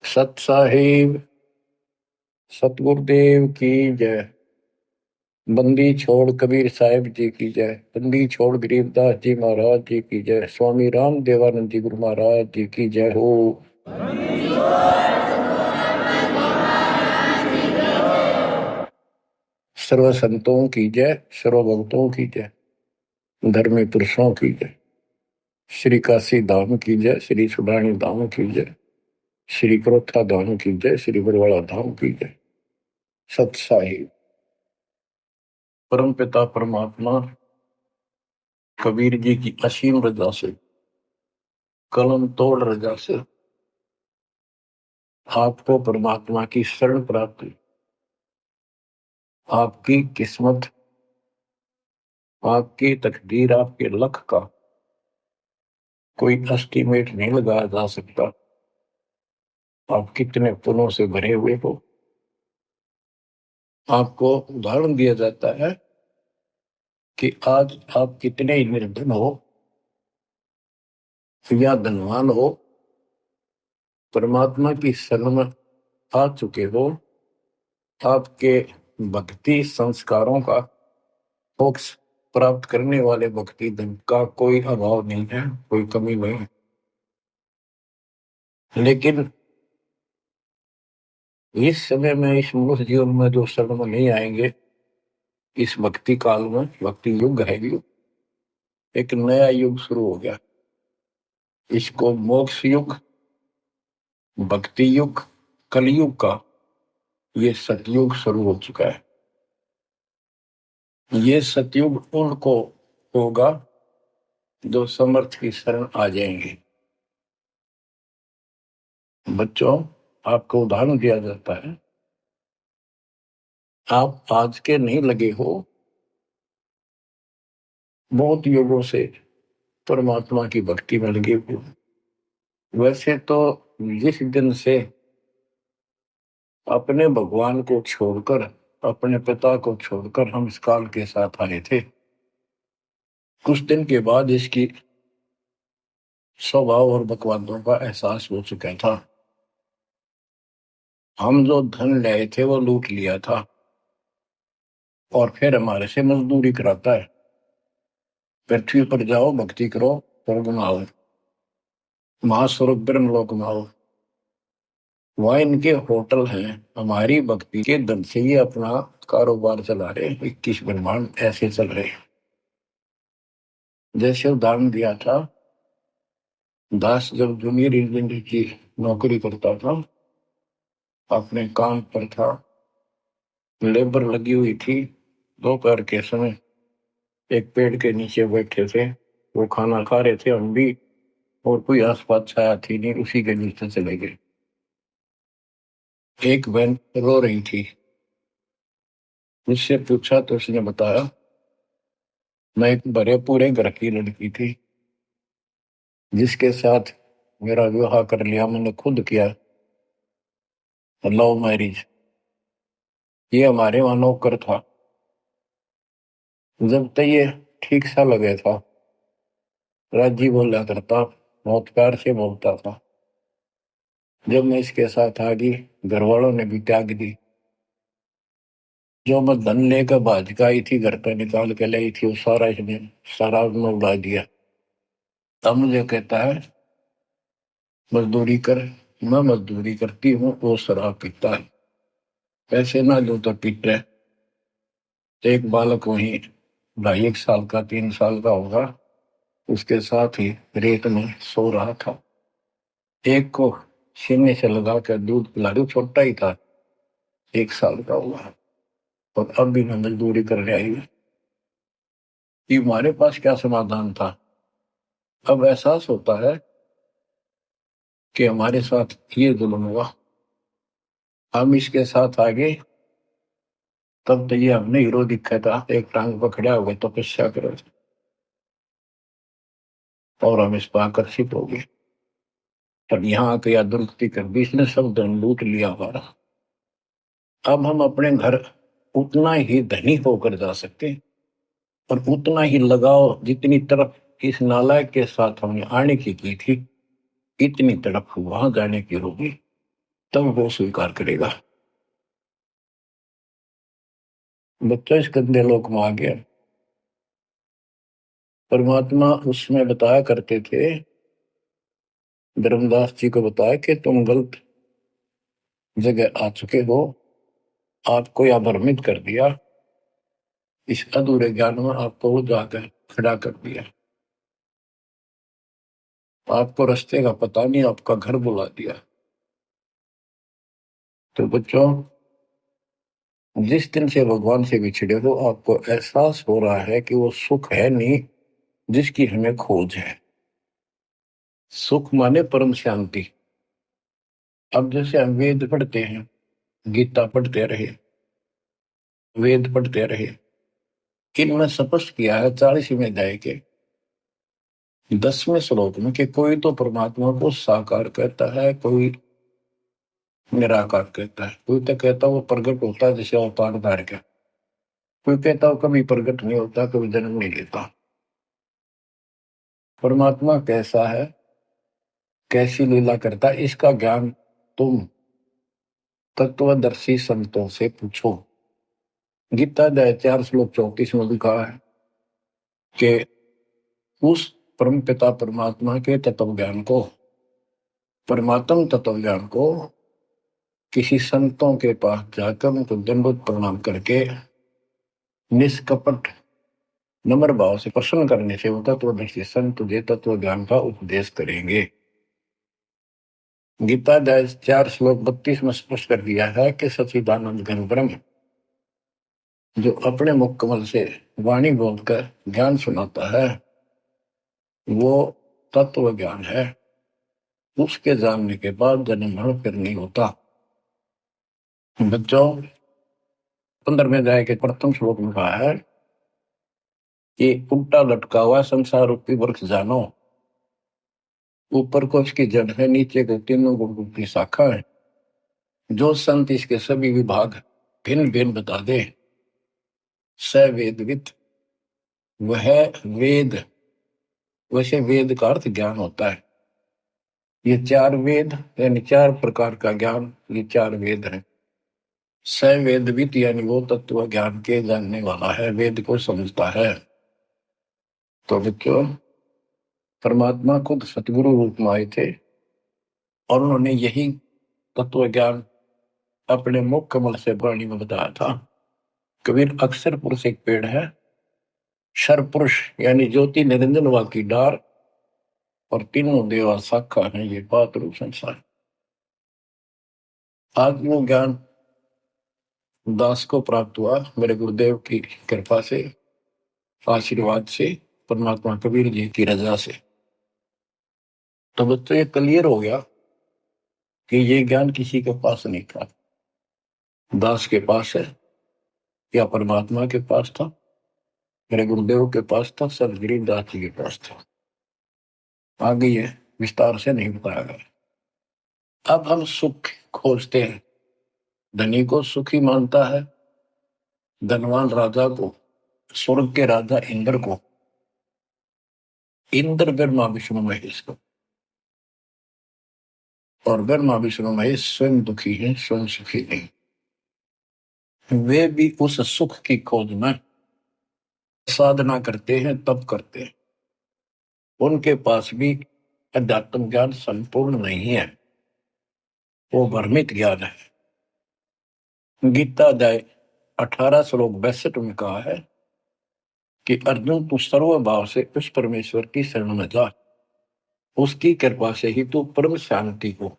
सत साहिब सतगुरुदेव की जय। बंदी छोड़ कबीर साहिब जी की जय। बंदी छोड़ गरीबदास जी महाराज जी की जय। स्वामी राम देवानंद जी गुरु महाराज जी की जय हो। सर्व संतों की जय, सर्व भक्तों की जय, धर्मी पुरुषों की जय। श्री काशी धाम की जय, श्री सुडानी धाम की जय, श्री क्रोथा धाम की जय, श्री बरवाड़ा धाम की जय। सत साहिब परम पिता परमात्मा कबीर जी की असीम रजा से, कलम तोड़ रजा से आपको परमात्मा की शरण प्राप्ति, आपकी किस्मत, आपकी तकदीर, आपके लक का कोई एस्टीमेट नहीं लगाया जा सकता। आप कितने पुण्यों से भरे हुए हो। आपको उदाहरण दिया जाता है कि आज आप कितने ही निर्धन हो या धनवान हो, परमात्मा की शरण में आ चुके हो। आपके भक्ति संस्कारों का, मोक्ष प्राप्त करने वाले भक्ति धन का कोई अभाव नहीं है, कोई कमी नहीं है। लेकिन इस समय में, इस मनुष्य जीवन में जो शरण में नहीं आएंगे, इस भक्ति काल में, भक्ति युग है, युग एक नया युग शुरू हो गया। इसको मोक्ष युग, भक्ति युग, कलयुग का ये सतयुग शुरू हो चुका है। ये सतयुग उनको होगा जो समर्थ की शरण आ जाएंगे। बच्चों, आपको उदाहरण दिया जाता है, आप आज के नहीं लगे हो, बहुत युगों से परमात्मा की भक्ति में लगे हुए। वैसे तो जिस दिन से अपने भगवान को छोड़कर, अपने पिता को छोड़कर हम इस काल के साथ आए थे, कुछ दिन के बाद इसकी स्वभाव और बकवादों का एहसास हो चुका था। हम जो धन लाए थे वो लूट लिया था और फिर हमारे से मजदूरी कराता है। पृथ्वी पर जाओ, भक्ति करो, स्वर्ग में आओ, महास्वर्ग ब्रह्मलोक में आओ। वहाँ इनके होटल हैं। हमारी भक्ति के धन से ये अपना कारोबार चला रहे। 21 ब्रह्मांड ऐसे चल रहे। जैसे उदाहरण दिया था, दास जब जूनियर इंजीनियर की नौकरी करता था, अपने काम पर था, लेबर लगी हुई थी, दोपहर के समय एक पेड़ के नीचे बैठे थे, वो खाना खा रहे थे, हम भी, और कोई आसपास छाया थी नहीं, उसी के नीचे चले गए। एक बहन रो रही थी, मुझसे पूछा तो उसने बताया, मैं एक बड़े पूरे घर की लड़की थी जिसके साथ मेरा विवाह कर लिया, मैंने खुद किया, लव मैरिज। ये हमारे वहां नौकर था। जब तक ये ठीक सा लगे था, राजी बोला करता, बहुत प्यार से बोलता था। जब मैं इसके साथ आ गई, घर वालों ने भी त्याग दी। जो मैं धन लेकर भाज का आई थी, घर पे निकाल के लाई थी, वो सारा इसने शराब में उड़ा दिया। अब मुझे कहता है मजदूरी कर। मैं मजदूरी करती हूँ, वो शराब पीता है। पैसे ना दो तो पीते है। एक बालक वहीं 2.5 साल का, 3 साल का होगा, उसके साथ ही रेत में सो रहा था। एक को सीने से लगा कर दूध पिला रही, छोटा ही था, 1 साल का हुआ, और अब भी मैं मजदूरी करने आई हूँ। कि हमारे पास क्या समाधान था। अब एहसास होता है कि हमारे साथ ये जुल्म हुआ, हम इसके साथ आगे, तब तो ये हमने हीरो दिखा था, एक टांग पकड़ा हुए तपस्या करो, और हम इस पर आकर्षित हो गए। अब यहाँ आके या दुर्गति कर दी, इसने सब धन लूट लिया हमारा। अब हम अपने घर उतना ही धनी होकर जा सकते हैं, और उतना ही लगाव जितनी तरफ इस नालायक के साथ हमने आने की थी, इतनी तरफ वहां जाने की होगी। तब वो स्वीकार करेगा। बच्चा इस गंदे लोक में आ गया। परमात्मा उसमें बताया करते थे, धर्मदास जी को बताया कि तुम गलत जगह आ चुके हो, आपको यह भ्रमित कर दिया, इस अधूरे ज्ञान में आपको वो जाकर खड़ा कर दिया, आपको रास्ते का पता नहीं, आपका घर बुला दिया। तो बच्चों, जिस दिन से भगवान से बिछड़े हो, आपको एहसास हो रहा है कि वो सुख है नहीं जिसकी हमें खोज है। सुख माने परम शांति। अब जैसे हम वेद पढ़ते हैं, गीता पढ़ते रहे, वेद पढ़ते रहे, इनमें स्पष्ट किया है 40वें अध्याय के 10वें श्लोक में कि कोई तो परमात्मा को साकार कहता है, कोई निराकार कहता है, कोई तो कहता वो प्रकट होता है जैसे अवतार धार का, कोई कहता वो कभी प्रकट नहीं होता, कभी जन्म नहीं लेता। परमात्मा कैसा है, कैसी लीला करता है, इसका ज्ञान तुम तत्वदर्शी संतों से पूछो। गीता अध्याय 4 श्लोक 34 में लिखा है कि उस परम पिता परमात्मा के तत्व ज्ञान को, परमात्म तत्व ज्ञान को किसी संतों के पास जाकर उनको दंडवत प्रणाम करके निष्कपट नम्र भाव से प्रसन्न करने से वो तत्वदर्शी संत तुझे तत्व ज्ञान का उपदेश करेंगे। गीता अध्याय 4 श्लोक 32 में स्पष्ट कर दिया है कि सच्चिदानंद घन ब्रह्म जो अपने मुख कमल से वाणी बोलकर ज्ञान सुनाता है, वो तत्व ज्ञान है। उसके जानने के बाद जन्म मरण फिर नहीं होता। बच्चों, 15वें अध्याय के प्रथम श्लोक में कहा है कि उल्टा लटका हुआ संसार रूपी वृक्ष जानो, ऊपर को इसकी जड़ है, नीचे को तीनों गुण की शाखा है। जो संत इसके सभी विभाग भिन्न भिन्न बता दे, स वेदविद, वह वेद। वैसे वेद का अर्थ ज्ञान होता है। ये 4 वेद यानी 4 प्रकार का ज्ञान, ये 4 वेद है। स वेदविद यानी वो तत्व ज्ञान के जानने वाला है, वेद को समझता है। तो बच्चों, परमात्मा खुद सतगुरु रूप में आए थे और उन्होंने यही तत्व ज्ञान अपने मुख कमल से वाणी में बताया था। कबीर अक्षर पुरुष एक पेड़ है, शर पुरुष यानी ज्योति निरंजन वा की डार, और तीनों देवा शाखा है ये बात रूप संसार। आज वो ज्ञान दास को प्राप्त हुआ मेरे गुरुदेव की कृपा से, आशीर्वाद से, परमात्मा कबीर जी की रजा से। तो बच्चों, ये क्लियर हो गया कि ये ज्ञान किसी के पास नहीं था, दास के पास है या परमात्मा के पास था, मेरे गुरुदेव के पास था, सदगिरी दास जी के पास था। आगे ये विस्तार से नहीं बताया गया। अब हम सुख खोजते हैं। धनी को सुखी मानता है, धनवान राजा को, स्वर्ग के राजा इंद्र को, इंद्र ब्रह्मा विष्णु महेश को, और ब्रह्मा विष्णु महेश स्वयं दुखी है, स्वयं सुखी नहीं। वे भी उस सुख की खोज में साधना करते हैं, तप करते हैं। उनके पास भी अध्यात्म ज्ञान संपूर्ण नहीं है, वो भ्रमित ज्ञान है। गीता अध्याय 18 श्लोक 62 में कहा है कि अर्जुन, तू सर्व भाव से उस परमेश्वर की शरण में जा, उसकी कृपा से ही तू परम शांति को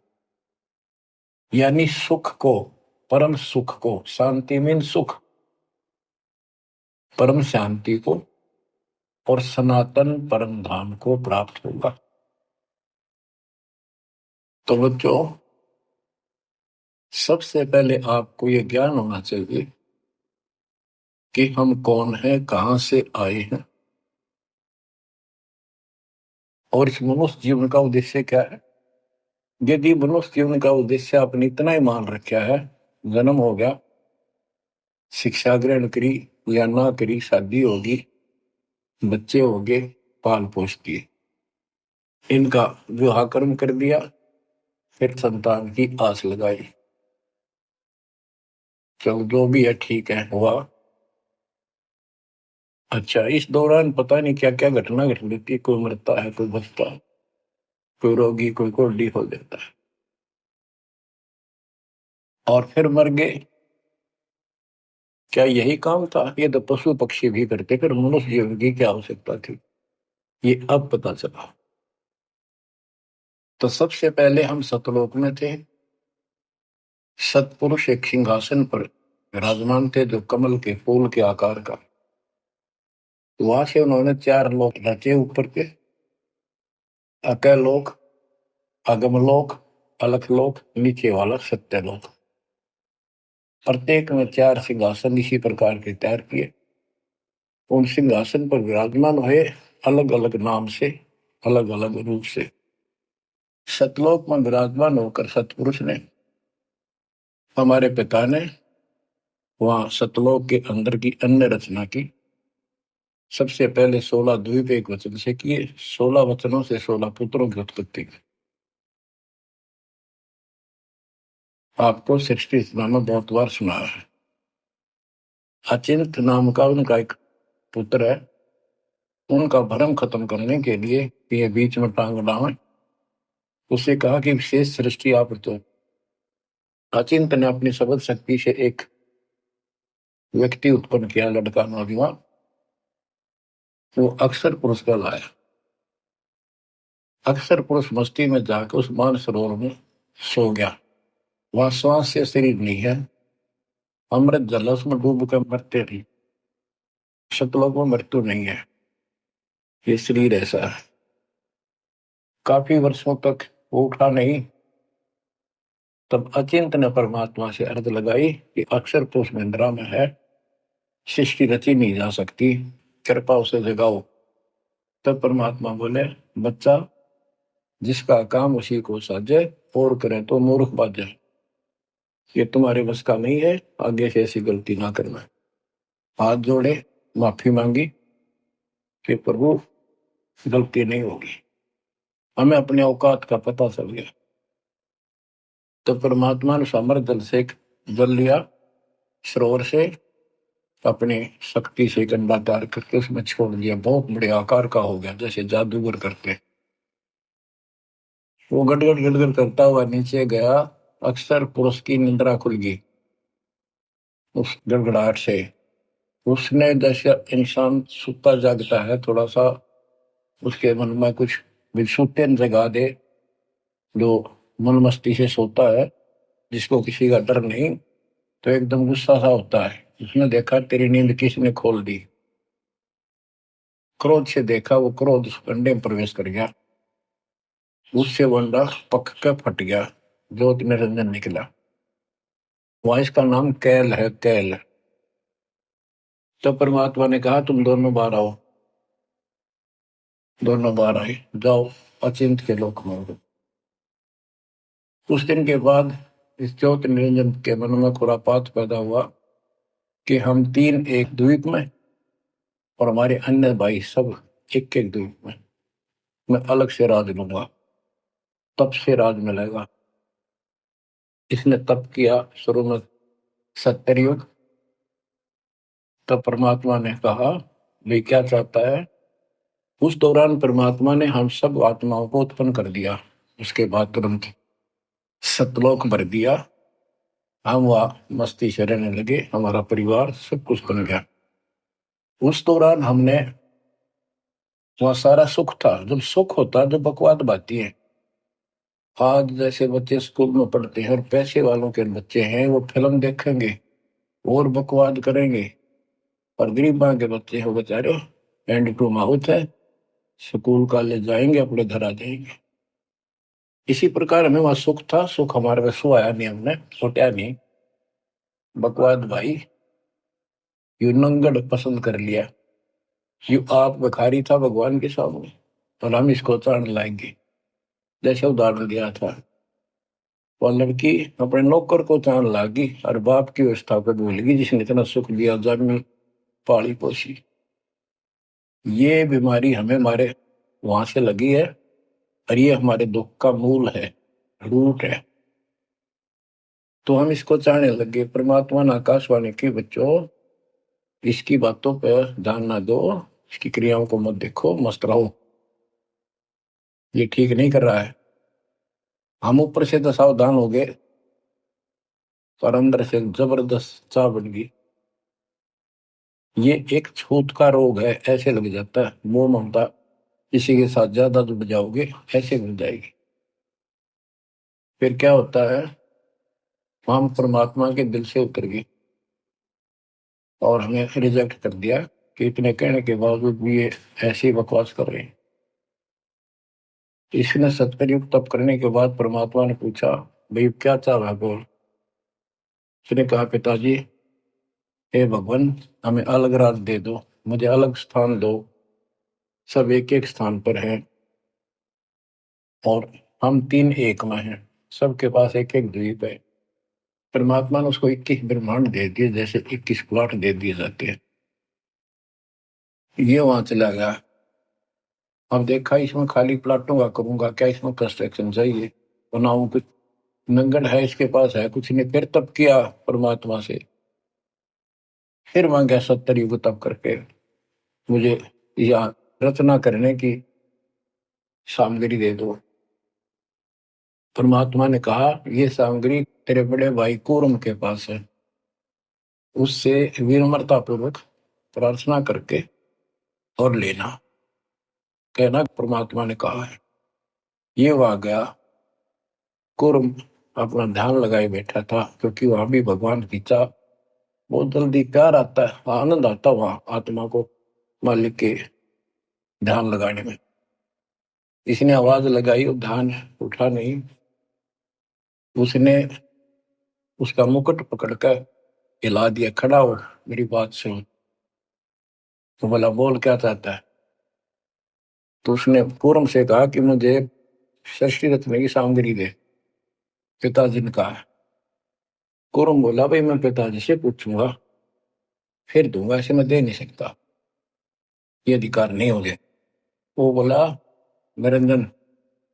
यानी सुख को, परम सुख को, शांति मीन सुख, परम शांति को और सनातन परम धाम को प्राप्त होगा। तो बच्चों, सबसे पहले आपको यह ज्ञान होना चाहिए कि हम कौन हैं, कहां से आए हैं, और इस मनुष्य जीवन का उद्देश्य क्या है। यदि मनुष्य जीवन का उद्देश्य आपने इतना ही मान रखा है, जन्म हो गया, शिक्षा ग्रहण करी या ना करी, शादी होगी, बच्चे हो गए, पाल पोष दिए, इनका विवाह कर्म कर दिया, फिर संतान की आस लगाई। चलो जो भी है ठीक है, हुआ। अच्छा, इस दौरान पता नहीं क्या क्या घटना घट लेती है, कोई मरता है, कोई बचता है, कोई रोगी, कोई कोढ़ी हो जाता है, और फिर मर गए। क्या यही काम था? ये तो पशु पक्षी भी करते, फिर मनुष्य जीवन की क्या आवश्यकता थी? ये अब पता चला। तो सबसे पहले हम सतलोक में थे। सतपुरुष एक सिंहासन पर विराजमान थे, जो कमल के फूल के आकार का। वहां से उन्होंने चार लोक रचे ऊपर के: अकलोक, अगमलोक, अलखलोक, नीचे वाला सत्यलोक। प्रत्येक में चार सिंहासन इसी प्रकार के तैयार किए। उन सिंहासन पर विराजमान हुए, अलग अलग नाम से, अलग अलग रूप से। सतलोक में विराजमान होकर सतपुरुष ने, हमारे पिता ने, वहां सतलोक के अंदर की अन्य रचना की। सबसे पहले 16 द्वीप एक वचन से किए, 16 वचनों से 16 पुत्रों की उत्पत्ति की। आपको सृष्टि में बहुत बार सुना है। अचिंत नाम का उनका एक पुत्र है। उनका भ्रम खत्म करने के लिए ये बीच में टांग डावे, उससे कहा कि विशेष सृष्टि आप तो। अचिंत ने अपनी शब्द शक्ति से एक व्यक्ति उत्पन्न किया, लड़का नौजवान। वो अक्षर पुरुष का लाया। अक्षर पुरुष मस्ती में जाकर उस मान सरोवर में सो गया। वहां श्वास से शरीर नहीं है, अमृत जल उसमें डूब कर मरते थी। सतलोक में मृत्यु नहीं है, ये शरीर ऐसा है। काफी वर्षों तक वो उठा नहीं। तब अचिंत ने परमात्मा से अर्ज लगाई कि अक्षर पुरुष निंद्रा में है, सृष्टि रची नहीं जा सकती, कृपा उसे जगाओ। तब परमात्मा बोले, बच्चा, जिसका काम उसी को साजे, और करे तो मूर्ख बाजे। ये तुम्हारे बस का नहीं है, आगे से ऐसी गलती ना करना। हाथ जोड़े, माफी मांगी कि प्रभु गलती नहीं होगी। हमें अपने औकात का पता चल गया। तो परमात्मा ने सामर जल से जल लिया, सरोवर से अपनी शक्ति से गंडा तैयार करके उसमें छोड़ दिया। बहुत बड़े आकार का हो गया, जैसे जादूगर करते। वो गड़गड़ गड़गड़ करता हुआ नीचे गया। अक्सर पुरुष की निंद्रा खुल गई उस गड़गड़ाहट से। उसने, जैसे इंसान सुता जागता है, थोड़ा सा उसके मन में कुछ विक्षुप्तन जगा दे, जो मन मस्ती से सोता है, जिसको किसी का डर नहीं, तो एकदम गुस्सा सा होता है। उसने देखा तेरी नींद किसने खोल दी। क्रोध से देखा, वो क्रोध उस अंडे में प्रवेश कर गया। उससे वो अंडा पक कर फट गया, ज्योति निरंजन निकला। वहां इसका नाम कैल है, कैल। तो परमात्मा ने कहा, तुम दोनों बाहर आओ। दोनों बाहर आए, जाओ अचिंत के लोक में हो। कुछ दिन के बाद इस ज्योति निरंजन के मन में खुरापात पैदा हुआ कि हम तीन एक द्वीप में, और हमारे अन्य भाई सब एक एक द्वीप में। मैं अलग से राज लूंगा, तप से राज मिलेगा। इसने तप किया शुरू में, 70 युग। तब परमात्मा ने कहा, भाई क्या चाहता है? उस दौरान परमात्मा ने हम सब आत्माओं को उत्पन्न कर दिया। उसके बाद तुरंत सतलोक भर दिया। हम वहां मस्ती से रहने लगे, हमारा परिवार सब कुछ बन गया। उस दौरान हमने, वहां सारा सुख था। जब सुख होता है, जब बकवाद बाती है। आज जैसे बच्चे स्कूल में पढ़ते हैं और पैसे वालों के बच्चे हैं, वो फिल्म देखेंगे और बकवाद करेंगे, और गरीबा के बच्चे हो बेचारे एंड टू माउथ है, स्कूल कॉलेज जाएंगे, अपने घर आ जाएंगे। इसी प्रकार हमें वहां सुख था। सुख हमारे में सो आया नहीं, हमने सोचा नहीं। बकवाद भाई यू नंगड़ पसंद कर लिया। यू आप भिखारी था भगवान के सामने, और हम इसको चाण लाएंगे। जैसे उदाहरण दिया था, वो लड़की अपने नौकर को चाण लागी और बाप की व्यवस्था को भूल गई, जिसने इतना सुख दिया, जन्म पाली पोसी। ये बीमारी हमें हमारे वहां से लगी है, और ये हमारे दुख का मूल है। रूट है। तो हम इसको चाहने लगे। परमात्मा ने आकाशवाणी की, बच्चों इसकी बातों पर ध्यान ना दो, इसकी क्रियाओं को मत देखो, मस्त रहो, ये ठीक नहीं कर रहा है। हम ऊपर से तो सावधान हो गए, पर अंदर से जबरदस्त चाह बन गई। ये एक छूत का रोग है, ऐसे लग जाता है। मोह ममता किसी के साथ ज्यादा जुड़ जाओगे, ऐसे मिल जाएगी। फिर क्या होता है, हम परमात्मा के दिल से उतर गए और हमें रिजेक्ट कर दिया कि इतने कहने के बावजूद भी ये ऐसे ही बकवास कर रहे हैं। इसने सत्कर्युग तप करने के बाद परमात्मा ने पूछा, भाई क्या चाह रहा बोल। उसने कहा, पिताजी हे भगवान, हमें अलग राज दे दो, मुझे अलग स्थान दो। सब एक एक स्थान पर हैं और हम तीन एक में हैं, सबके पास एक एक द्वीप है। परमात्मा ने उसको 21 ब्रह्मांड दे दिए, जैसे 21 प्लॉट दे दिए जाते हैं। ये वहां चला गया। अब देखा, इसमें खाली प्लाटों का करूंगा क्या, इसमें कंस्ट्रक्शन चाहिए, बनाऊं कुछ। नंगन है इसके पास, है कुछ नहीं। फिर तप किया परमात्मा से, फिर मांगा 70 युग तप करके मुझे यहाँ रचना करने की सामग्री दे दो। परमात्मा ने कहा, ये सामग्री तेरे बड़े भाई कूर्म के पास है, उससे विनम्रता पूर्वक प्रार्थना करके और लेना। कहना परमात्मा ने कहा है। ये वहां गया, कूर्म अपना ध्यान लगाए बैठा था, क्योंकि वहां भी भगवान की चाह, बहुत जल्दी प्यार आता है, आनंद आता वहां आत्मा को मालिक के ध्यान लगाने में। इसने आवाज लगाई और ध्यान उठा नहीं। उसने उसका मुकुट पकड़कर हिला दिया, खड़ा हो, मेरी बात सुन। तो बोला, बोल क्या चाहता है। तो उसने पूर्व से कहा कि मुझे षष्ठी रत्न की सामग्री दे। पिताजी ने कहा। पूर्व बोला, भाई मैं पिताजी से पूछूंगा फिर दूंगा, ऐसे मैं दे नहीं सकता, ये अधिकार नहीं हो गया। वो बोला, निरंजन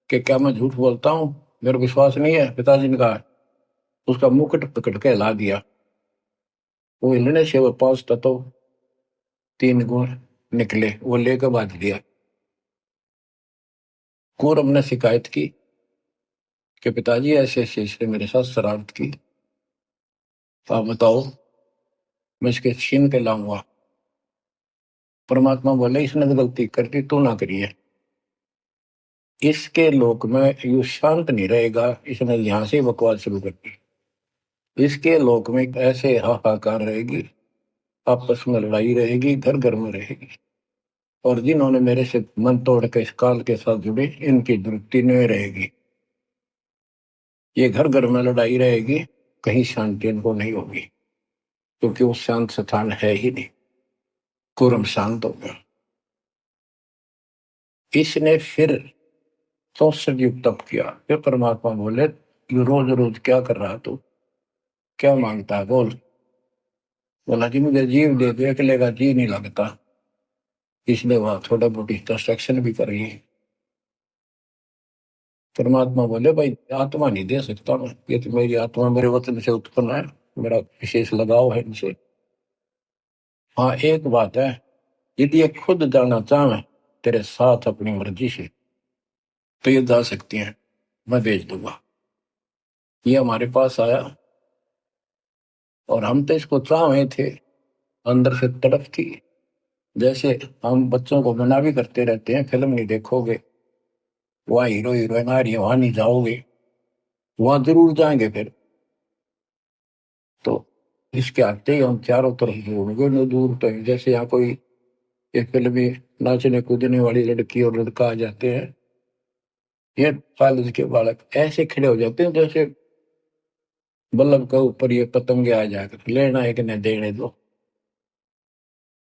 के क्या मैं झूठ बोलता हूँ, मेरा विश्वास नहीं है। पिताजी ने कहा। उसका मुकुट पकड़ के हिला दिया। वो हिलने से वो 5 तत्व 3 गुण निकले, वो लेकर बांध दिया। कौरव ने शिकायत की कि पिताजी ऐसे ऐसे इसने मेरे साथ शरारत की, तो आप बताओ मैं इसके छीन के लाऊंगा। परमात्मा बोले, इसने तो गलती कर दी, तू ना करिए। इसके लोक में यू शांत नहीं रहेगा, इसने यहां से बकवास शुरू कर दी। इसके लोक में ऐसे हाहाकार रहेगी, आपस में लड़ाई रहेगी, घर घर में रहेगी। और जिन्होंने मेरे से मन तोड़ के इस काल के साथ जुड़े, इनकी दुरुक्ति नहीं रहेगी। ये घर घर में लड़ाई रहेगी, कहीं शांति इनको नहीं होगी, क्योंकि वो शांत स्थान है ही नहीं। कुरम शांत हो गया। इसने फिर 64 युग तप किया। फिर परमात्मा बोले, ये रोज रोज क्या कर रहा तू, क्या मांगता है बोल। बोला, जी मुझे जीव दे दे, अकेले का जी नहीं लगता, इसलिए वहां थोड़ा मोटी कंस्ट्रक्शन भी कर रही है। परमात्मा बोले, भाई आत्मा नहीं दे सकता मैं, ये तो मेरी आत्मा मेरे वतन से उत्पन्न है, मेरा विशेष लगाव है इनसे। हाँ एक बात है, यदि ये खुद जाना चाहे तेरे साथ अपनी मर्जी से, तो ये जा सकती हैं, मैं भेज दूंगा। ये हमारे पास आया और हम तो इसको चाहे थे, अंदर से तड़प थी। जैसे हम बच्चों को मना भी करते रहते हैं, फिल्म नहीं देखोगे, वहाँ हीरो हीरोइन आ रही है, वहां नहीं जाओगे, वहां जरूर जाएंगे। फिर तो इसके आते ही हम चारों तरफ ढूंढोगे न, दूर तो जैसे यहाँ कोई एक फिल्म में नाचने कूदने वाली लड़की और लड़का आ जाते हैं, ये कॉलेज के बालक ऐसे खड़े हो जाते हैं जैसे बल्लभ के ऊपर ये पतंगे आ जाकर लेना है कि नहीं देने दो।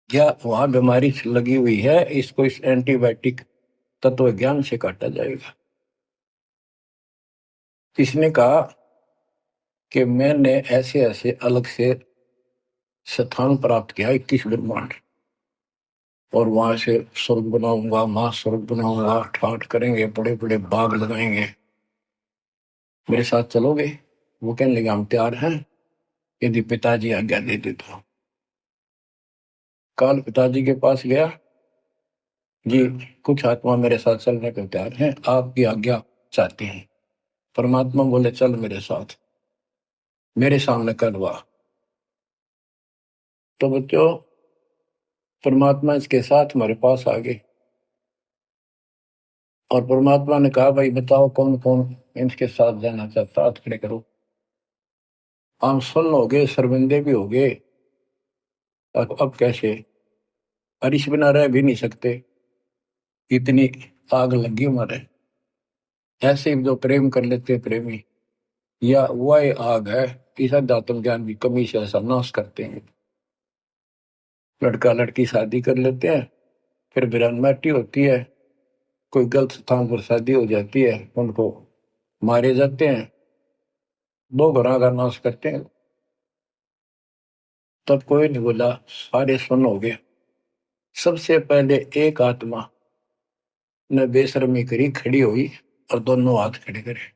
या वहां बीमारी लगी हुई है, इसको इस एंटीबायोटिक तत्व ज्ञान से काटा जाएगा। इसने कहा कि मैंने ऐसे ऐसे अलग से स्थान प्राप्त किया, 21 ब्रह्मांड, और वहां से स्वर्ग बनाऊंगा, महास्वर्ग बनाऊंगा, ठाट करेंगे, बड़े बड़े बाग लगाएंगे। मेरे साथ चलोगे? वो कहने लगे हम तैयार हैं, यदि पिताजी आज्ञा दे दे तो। काल पिताजी के पास गया, जी कुछ आत्मा मेरे साथ चलने को तैयार हैं, आपकी आज्ञा चाहती हैं। परमात्मा बोले चल मेरे साथ, मेरे सामने करवा। तो बच्चों, परमात्मा इसके साथ हमारे पास आ गए और परमात्मा ने कहा भाई बताओ कौन कौन इनके साथ जाना चाहता, हाथ खड़े करो। हम सुन हो गए, शर्मिंदे भी हो गए, और अब कैसे, हरीश बिना रह भी नहीं सकते, इतनी आग लगी हमारे। ऐसे ही जो प्रेम कर लेते हैं प्रेमी, या वह आग है, इस अध्यात्म ज्ञान की कमी से ऐसा नाश करते हैं। लड़का लड़की शादी कर लेते हैं, फिर विरानमाटी होती है, कोई गलत स्थान पर शादी हो जाती है, उनको मारे जाते हैं, दो घरों का नाश करते हैं। तब कोई नहीं बोला, सारे सुन हो गए। सबसे पहले एक आत्मा ने बेशर्मी करी, खड़ी हुई और दोनों हाथ खड़े करे।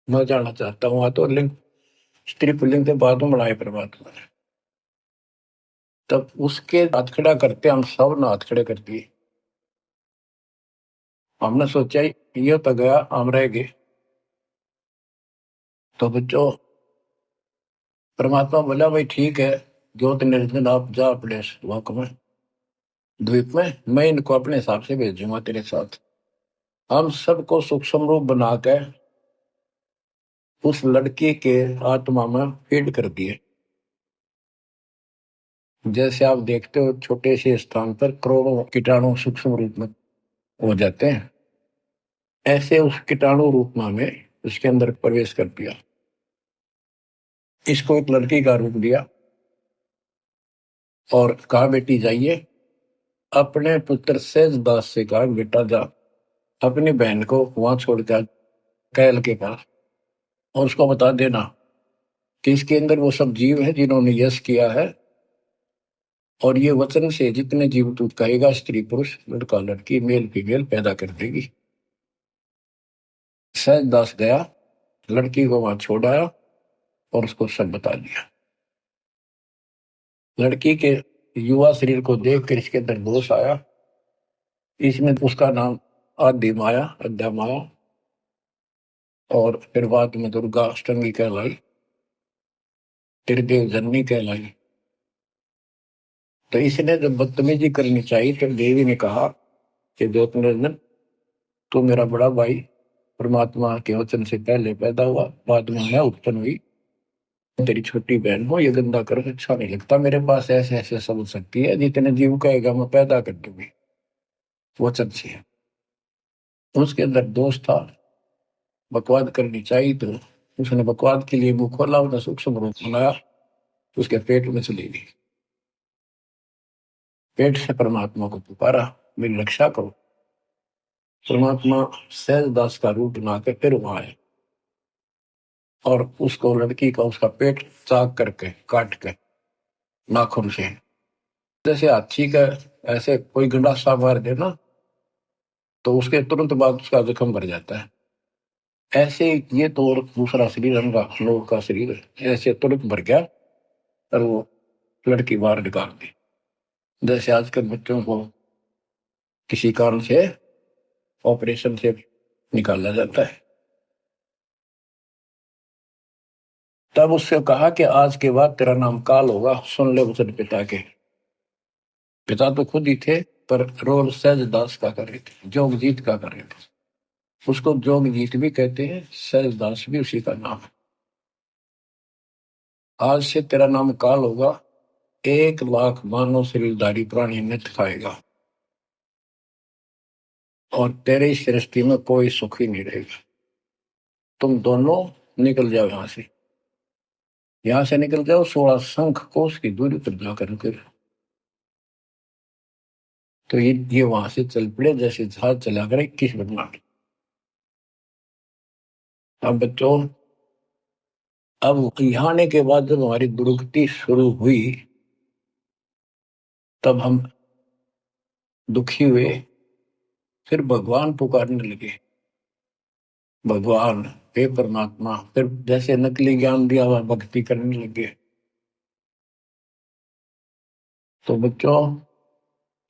मैं जानना चाहता हूँ, तो लिंग स्त्री पुल्लिंग के बाद में बनाए परमात्मा ने। तब उसके हाथ खड़ा करते हम सब ने हाथ खड़े कर दिए। हमने सोचा ये तो गया, हम रह गए। तो बच्चों, परमात्मा बोला भाई ठीक है, ज्योत निर्जन आप जा अपने लोक में, द्वीप में, मैं इनको अपने हिसाब से भेजूंगा तेरे साथ। हम सबको सूक्ष्म रूप बनाकर उस लड़की के आत्मा में फीड कर दिए। जैसे आप देखते हो छोटे से स्थान पर करोड़ों कीटाणु सूक्ष्म रूप में हो जाते हैं, ऐसे उस कीटाणु रूप में हमें उसके अंदर प्रवेश कर दिया। इसको एक लड़की का रूप दिया और कहा बेटी जाइए, अपने पुत्र सेज दास से कहा बेटा जा अपनी बहन को वहां छोड़ कर कैल के पास, और उसको बता देना कि इसके अंदर वो सब जीव है जिन्होंने यश किया है, और ये वचन से जितने जीव तू कहेगा, स्त्री पुरुष लड़का लड़की मेल फीमेल पैदा कर देगी। सहज दास गया, लड़की को वहां छोड़ आया और उसको सब बता दिया। लड़की के युवा शरीर को देखकर इसके अंदर दोष आया, इसमें उसका नाम आदि माया, अद्या माया, और फिर बाद में दुर्गा अष्टंगी कहलाई, त्रिदेव जननी कहलाई। तो इसने जब बदतमीजी करनी चाहिए तो देवी ने कहा कि ज्योत निरंजन तू मेरा बड़ा भाई, परमात्मा के वचन से पहले पैदा हुआ, बाद में मैं उत्पन्न हुई, तेरी छोटी बहन हो, ये गंदा कर अच्छा नहीं लगता। मेरे पास ऐसे ऐसे सब शक्ति है, जितने जीव कहेगा मैं पैदा कर दूंगी वचन से। उसके अंदर दोष था, बकवाद करनी चाहिए, तो उसने बकवाद के लिए मुंह खोला, उसने सूक्ष्म रूप बनाया, उसके पेट में चली गई। पेट से परमात्मा को पुकारा, मेरी रक्षा करो। परमात्मा सहज दास का रूप बनाकर फिर वहां आए और उसको लड़की का उसका पेट चाक करके काट के नाखून से, जैसे हाथी का ऐसे कोई गंडासा मार दे ना, तो उसके तुरंत बाद उसका जख्म भर जाता है। ऐसे ये तो और दूसरा शरीर हमका लोग का शरीर ऐसे तुरंत भर गया और वो लड़की बाहर निकाल दी। जैसे आजकल बच्चों को किसी कारण से ऑपरेशन से निकाला जाता है। तब उससे कहा कि आज के बाद तेरा नाम काल होगा, सुन ले वचन पिता के। पिता तो खुद ही थे, पर रोल सहज दास का कर रहे थे, जोगजीत का कर रहे थे। उसको जोगजीत भी कहते हैं, सहज दास भी उसी का नाम है। आज से तेरा नाम काल होगा, 1,00,000 मानव शरीरधारी प्राणी नित खाएगा और तेरे इस सृष्टि में कोई सुख ही नहीं रहेगा। तुम दोनों निकल जाओ यहां से निकल जाओ, 16 शंख कोस की दूरी पर जाकर कर। तो ये वहां से चल पड़े, जैसे जहाज चला कर 21 बदला। अब बच्चों, अब यहाँ आने के बाद जब हमारी दुर्गति शुरू हुई, तब हम दुखी हुए, फिर भगवान पुकारने लगे। भगवान, हे परमात्मा। फिर जैसे नकली ज्ञान दिया हुआ भक्ति करने लगे। तो बच्चों,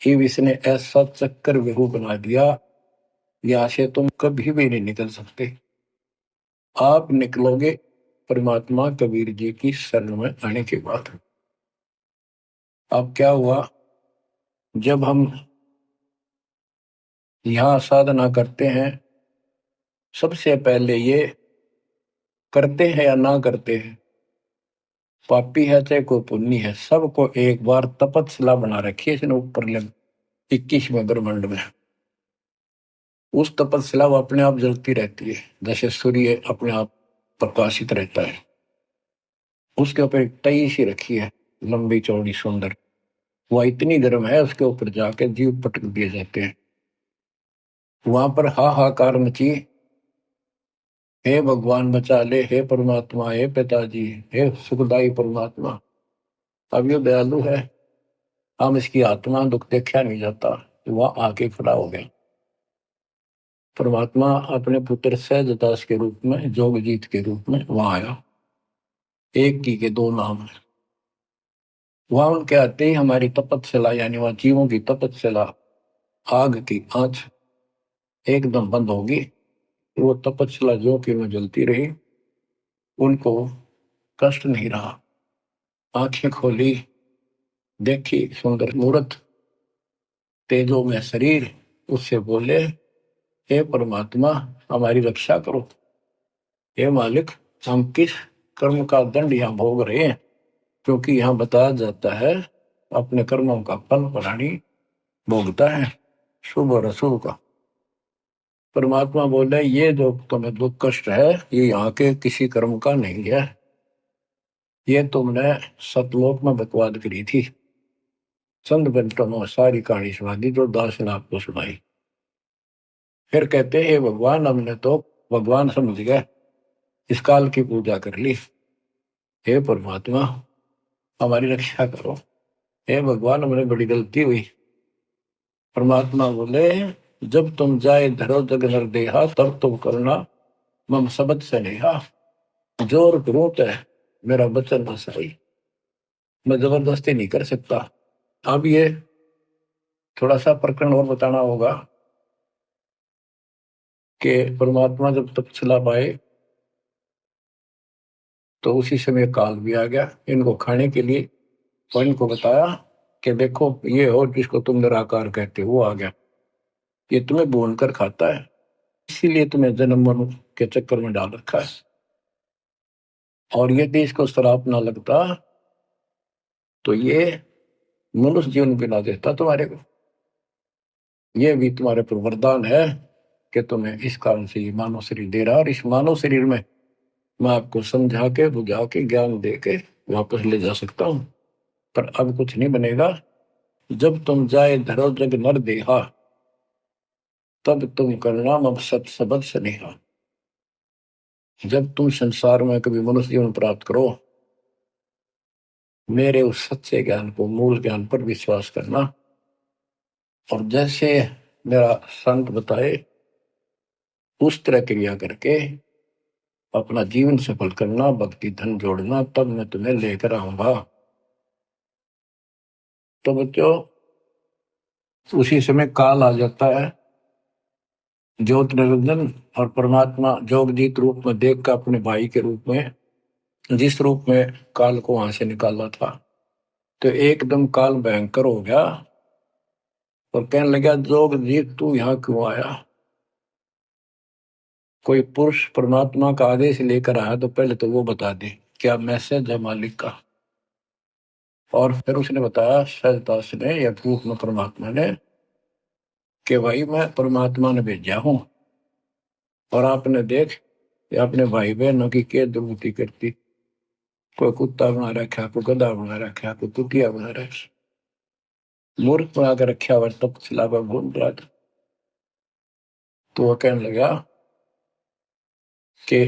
शिव इसने ऐसा चक्कर व्यू बना दिया, यहाँ से तुम कभी भी नहीं निकल सकते। आप निकलोगे परमात्मा कबीर जी की शरण में आने के बाद। अब क्या हुआ, जब हम यहाँ साधना करते हैं, सबसे पहले ये करते हैं या ना करते हैं, पापी है चाहे कोई पुण्य है, सबको एक बार तपस्या बना रखी है इसने ऊपर 21वें ब्रह्मांड में। उस तपस्या वो अपने आप जलती रहती है, जैसे सूर्य अपने आप प्रकाशित रहता है। उसके ऊपर एक तई सी रखी है, लंबी चौड़ी सुंदर, वह इतनी गर्म है, उसके ऊपर जाके जीव पटक दिए जाते हैं। वहां पर हाहाकार मची, हे भगवान बचा ले, हे परमात्मा, हे पिताजी, हे सुखदाई परमात्मा। अब ये दयालु है, हम इसकी आत्मा दुख देखा नहीं जाता। वह आके खड़ा हो गया। परमात्मा अपने पुत्र सहजदास के रूप में, जोगजीत के रूप में वहां आया। एक की के दो नाम है। वहां उनके आते ही हमारी तपस्या, यानी वह जीवों की तपस्या, आग की आंच एकदम बंद होगी। वो तपस्या जो कि में जलती रही, उनको कष्ट नहीं रहा। आंखें खोली, देखी सुंदर मूर्त, तेजो में शरीर, उससे बोले, हे परमात्मा हमारी रक्षा करो। हे मालिक, हम किस कर्म का दंड यहाँ भोग रहे हैं, क्योंकि यहाँ बताया जाता है अपने कर्मों का फल प्राणी भोगता है, शुभ और अशुभ का। परमात्मा बोले, ये जो तुम्हें दुख कष्ट है, ये यहाँ के किसी कर्म का नहीं है, ये तुमने सतलोक में बकवाद करी थी। चंद मिनटों में सारी कहानी सुना दी जो दास ने आपको सुनाई। फिर कहते हैं, भगवान हमने तो भगवान समझ गए, इस काल की पूजा कर ली। हे परमात्मा हमारी रक्षा करो। हे भगवान हमने बड़ी गलती हुई। परमात्मा बोले, जब तुम जाए धरो जग नर देहा, तब तुम करना मम सबद से नेहा। जोर करूं तो मेरा बचन न सही, मैं जबरदस्ती नहीं कर सकता। अब ये थोड़ा सा प्रकरण और बताना होगा कि परमात्मा जब तपस्या पाए तो उसी समय काल भी आ गया इनको खाने के लिए। तो इनको बताया कि देखो ये हो जिसको तुम निराकार कहते हो, वो आ गया, ये तुम्हें भून कर खाता है, इसीलिए तुम्हें जन्म मरण के चक्कर में डाल रखा है। और यदि इसको श्राप ना लगता तो ये मनुष्य जीवन भी ना देता तुम्हारे को। ये भी तुम्हारे पर वरदान है कि तुम्हें इस कारण से ये मानव शरीर दे रहा है, और इस मानव शरीर में मैं आपको समझा के बुझा के ज्ञान दे के वापस ले जा सकता हूं। पर अब कुछ नहीं बनेगा। जब तुम जाए धरो जग नर देहा, तब तुम करना मम सत सबद स्नेहा। जब तुम संसार में कभी मनुष्य जीवन प्राप्त करो, मेरे उस सच्चे ज्ञान को, मूल ज्ञान पर विश्वास करना, और जैसे मेरा संत बताए उस तरह क्रिया करके अपना जीवन सफल करना, भक्ति धन जोड़ना, तब मैं तुम्हें लेकर आऊंगा। तो बच्चों, उसी समय काल आ जाता है, ज्योत निरंजन और परमात्मा जोगजीत रूप में देख कर अपने भाई के रूप में, जिस रूप में काल को वहां से निकाला था, तो एकदम काल भयंकर हो गया और कहने लगा, जोगजीत तू यहाँ क्यों आया? कोई पुरुष परमात्मा का आदेश लेकर आया तो पहले तो वो बता दे क्या मैसेज है मालिक का। और फिर उसने बताया सहजदास ने या रूप में परमात्मा ने कि भाई मैं परमात्मा ने भेजा हूं, और आपने देख अपने भाई बहनों की क्या दुर्गति करती, कोई कुत्ता बना रखा, कोई गधा बना रखा, कोई कुटिया बना रखा, मूर्ख बना कर रखा हुआ, तब सिलावा भूल रहा था। तो वह कहने लगा कि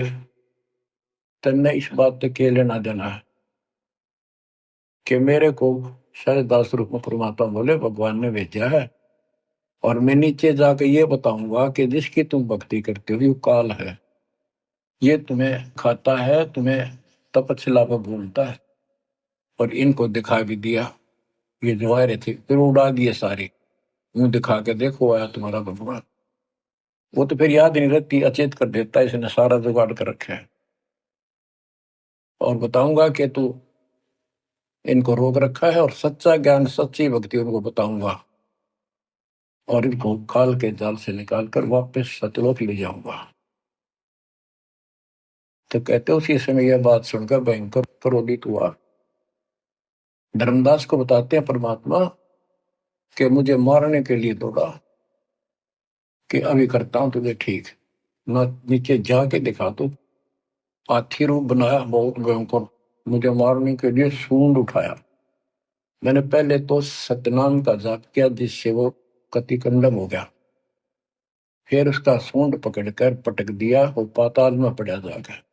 तन्ने इस बात तक के लेना देना है कि मेरे को सहजदास रूप में परमात्मा बोले भगवान ने भेजा है, और मैं नीचे जाकर ये बताऊंगा कि जिसकी तुम भक्ति करते हो ये काल है, ये तुम्हें खाता है, तुम्हें तपस्या पर भूलता है। और इनको दिखा भी दिया, ये जो आ रहे थे फिर उड़ा दिए सारे, यूं दिखा के देखो आया तुम्हारा भगवान। वो तो फिर याद नहीं रहती, अचेत कर देता है, इसने सारा जुगाड़ कर रखा है। और बताऊंगा कि तू इनको रोक रखा है, और सच्चा ज्ञान सच्ची भक्ति उनको बताऊंगा, और इनको काल के जाल से निकाल कर वापस सतलोक ले जाऊंगा। तो कहते उसी समय यह बात सुनकर भयंकर क्रोधित हुआ। धर्मदास को बताते हैं परमात्मा कि मुझे मारने के लिए दौड़ा, कि अभी करता हूं तुझे ठीक, ना नीचे जाके दिखा दो। हाथी रूप बनाया बहुत भयंकर, मुझे मारने के लिए सूंड उठाया। मैंने पहले तो सतनाम का जाप किया, जिससे वो कतिकंडम हो गया। फिर उसका सूंड पकड़कर पटक दिया, वो पाताल में पड़ा जाकर।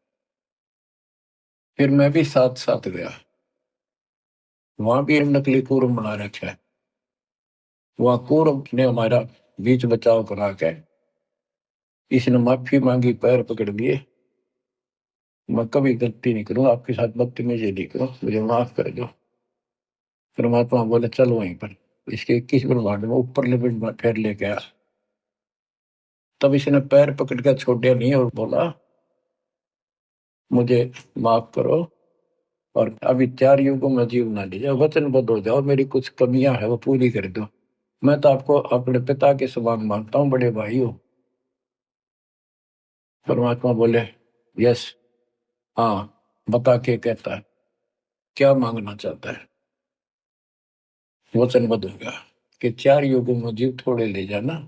फिर मैं भी साथ साथ गया, वहां भी नकली कूर्म बना रखा है। वहां कूर्म ने हमारा बीच बचाव करा के इसने माफी मांगी, पैर पकड़ लिए, मैं कभी गलती नहीं करूँ आपके साथ, बदतमीजी नहीं करूँ, मुझे माफ कर दो। परमात्मा बोले चल वहीं पर, इसके 21 ब्रह्मांड में ऊपर लिमिट में फिर लेके आया। तब इसने पैर पकड़ कर छोड़े नहीं और बोला मुझे माफ करो, और अभी 4 युगों में जीव ना लीजिए, वचनबद्ध हो जाओ, मेरी कुछ कमियां है वो पूरी कर दो। मैं तो आपको अपने पिता के समान मानता हूँ, बड़े भाई हो। परमात्मा बोले यस, हाँ बता के कहता है, क्या मांगना चाहता है। वचनबद्ध हो गया कि 4 युगों में जीव थोड़े ले जाना।